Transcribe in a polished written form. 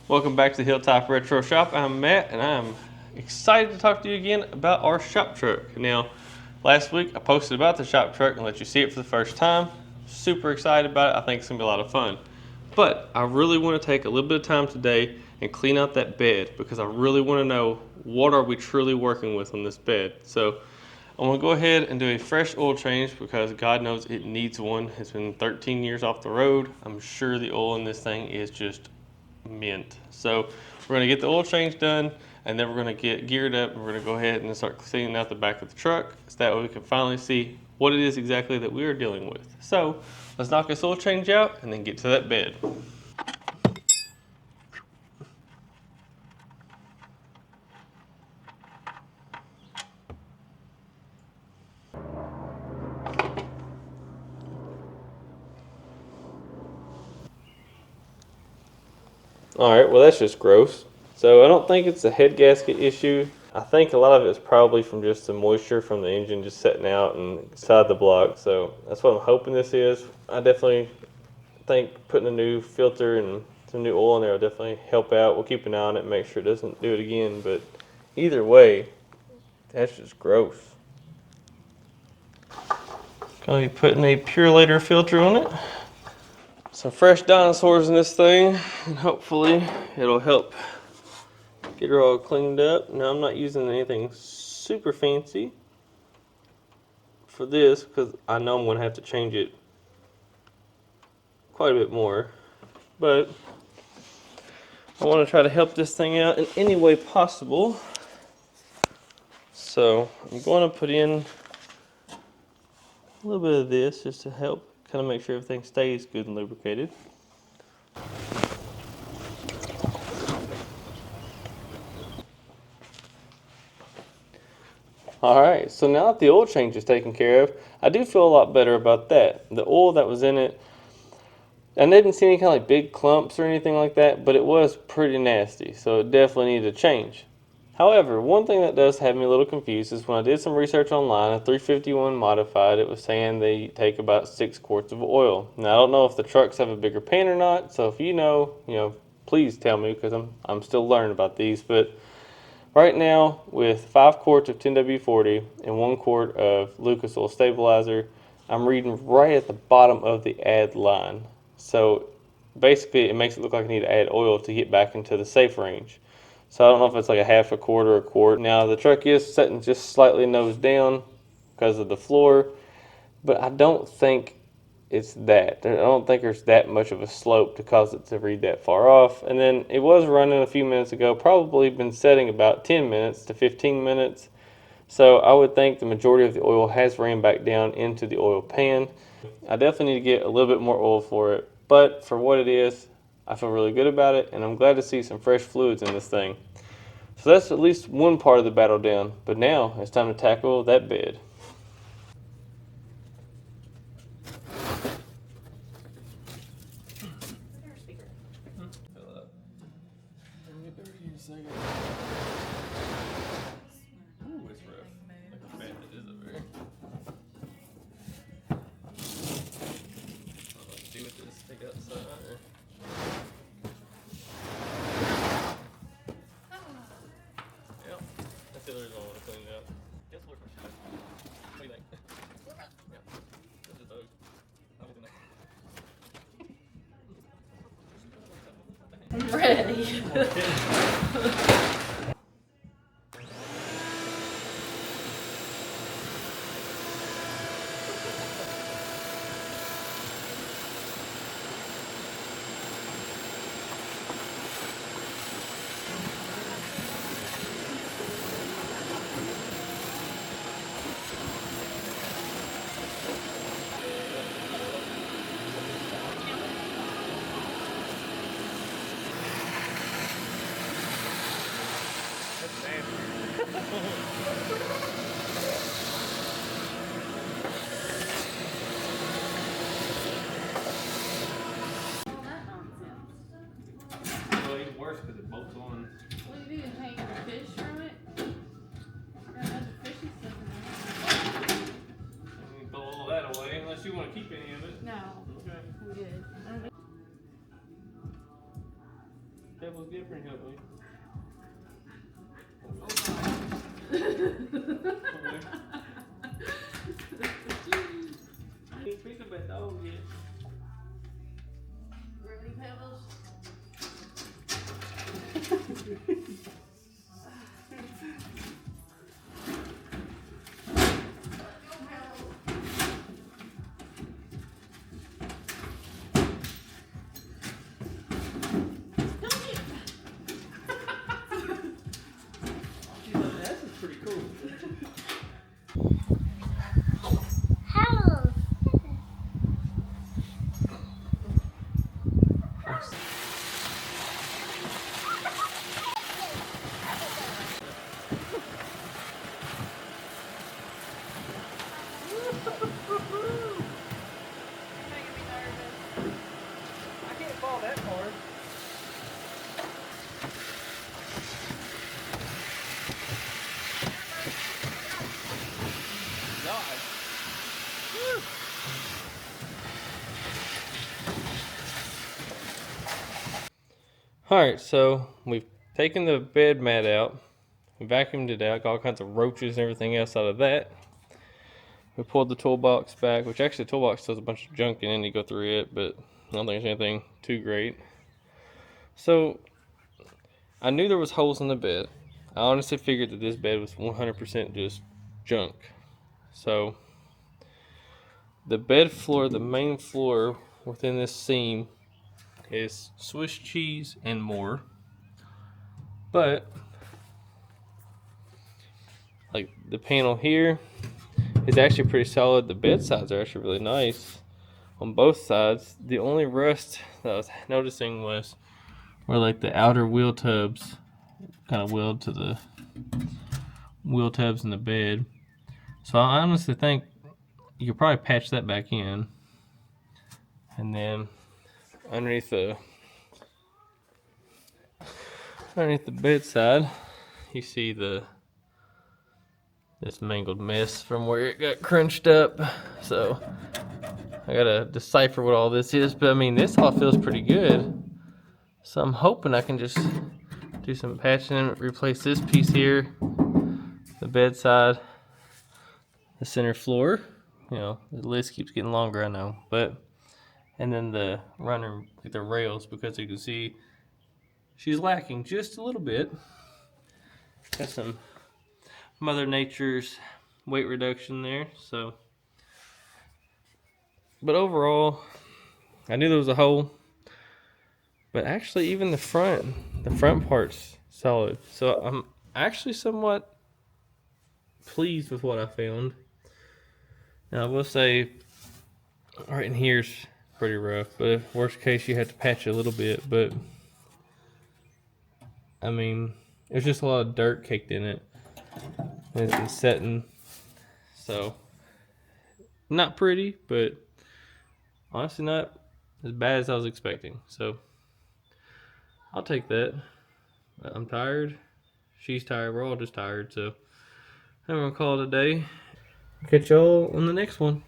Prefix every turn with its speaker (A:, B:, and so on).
A: Welcome back to the Hilltop Retro Shop. I'm Matt, and I'm excited to talk to you again about our shop truck. Now, last week I posted about the shop truck and let you see it for the first time. Super excited about it. I think it's gonna be a lot of fun. But I really want to take a little bit of time today and clean out that bed because I really want to know what are we truly working with on this bed. So I'm gonna go ahead and do a fresh oil change because God knows it needs one. It's been 13 years off the road. I'm sure the oil in this thing is just mint. So we're gonna get the oil change done, and then we're gonna get geared up and we're gonna go ahead and start cleaning out the back of the truck so that way we can finally see what it is exactly that we are dealing with. So let's knock this oil change out and then get to that bed. All right, well that's just gross. So I don't think it's a head gasket issue. I think a lot of it is probably from just the moisture from the engine just setting out and inside the block. So that's what I'm hoping this is. I definitely think putting a new filter and some new oil in there will definitely help out. We'll keep an eye on it, make sure it doesn't do it again. But either way, that's just gross. Gonna be putting a Purelator filter on it. Some fresh dinosaurs in this thing, and hopefully it'll help get her all cleaned up. Now I'm not using anything super fancy for this because I know I'm going to have to change it quite a bit more. But I want to try to help this thing out in any way possible. So I'm going to put in a little bit of this just to help kind of make sure everything stays good and lubricated. Alright, so now that the oil change is taken care of, I do feel a lot better about that. The oil that was in it, I didn't see any kind of like big clumps or anything like that, but it was pretty nasty, so it definitely needed a change. However, one thing that does have me a little confused is when I did some research online, a 351 modified, it was saying they take about 6 quarts of oil. Now I don't know if the trucks have a bigger pan or not, so if you know, please tell me because I'm still learning about these. But right now, with 5 quarts of 10W40 and 1 quart of Lucas Oil Stabilizer, I'm reading right at the bottom of the add line. So basically, it makes it look like I need to add oil to get back into the safe range. So I don't know if it's like a half a quart or a quart. Now the truck is sitting just slightly nose down because of the floor, but I don't think it's that. I don't think there's that much of a slope to cause it to read that far off. And then it was running a few minutes ago, probably been setting about 10 minutes to 15 minutes. So I would think the majority of the oil has ran back down into the oil pan. I definitely need to get a little bit more oil for it, but for what it is, I feel really good about it, and I'm glad to see some fresh fluids in this thing. So that's at least one part of the battle down, but now it's time to tackle that bed.
B: I'm ready.
A: Worse because it bolts on.
B: What do you do? Hang the fish from it? Or has the fishy stuff in there?
A: You can throw all that away unless you want to keep any of it.
B: No.
A: Okay.
B: I'm good.
A: Pebbles Gifford help me. I ain't think about dog yet.
B: Really, Pebbles?
A: She's like, this is pretty cool. I can't fall that hard. God. Alright, so we've taken the bed mat out, we vacuumed it out, got all kinds of roaches and everything else out of that. We pulled the toolbox back, which actually the toolbox still has a bunch of junk in it, you go through it, but I don't think there's anything too great. So, I knew there was holes in the bed. I honestly figured that this bed was 100% just junk. So, the bed floor, the main floor within this seam is Swiss cheese and more. But, like the panel here is actually pretty solid. The bed sides are actually really nice on both sides. The only rust that I was noticing was where like the outer wheel tubs kind of weld to the wheel tubs in the bed. So I honestly think you could probably patch that back in. And then underneath the bed side, you see this mangled mess from where it got crunched up. So I gotta decipher what all this is, but I mean this all feels pretty good. So I'm hoping I can just do some patching, replace this piece here, the bedside, the center floor. You know, the list keeps getting longer, I know, but and then the runner, like the rails, because you can see she's lacking just a little bit. Got some Mother Nature's weight reduction there, so. But overall, I knew there was a hole, but actually even the front part's solid. So I'm actually somewhat pleased with what I found. Now I will say, right in here's pretty rough, but if worst case you have to patch it a little bit, but I mean, there's just a lot of dirt caked in it. And it's been setting, so not pretty, but honestly not as bad as I was expecting. So I'll take that. I'm tired. She's tired. We're all just tired. So I'm gonna call it a day. Catch y'all on the next one.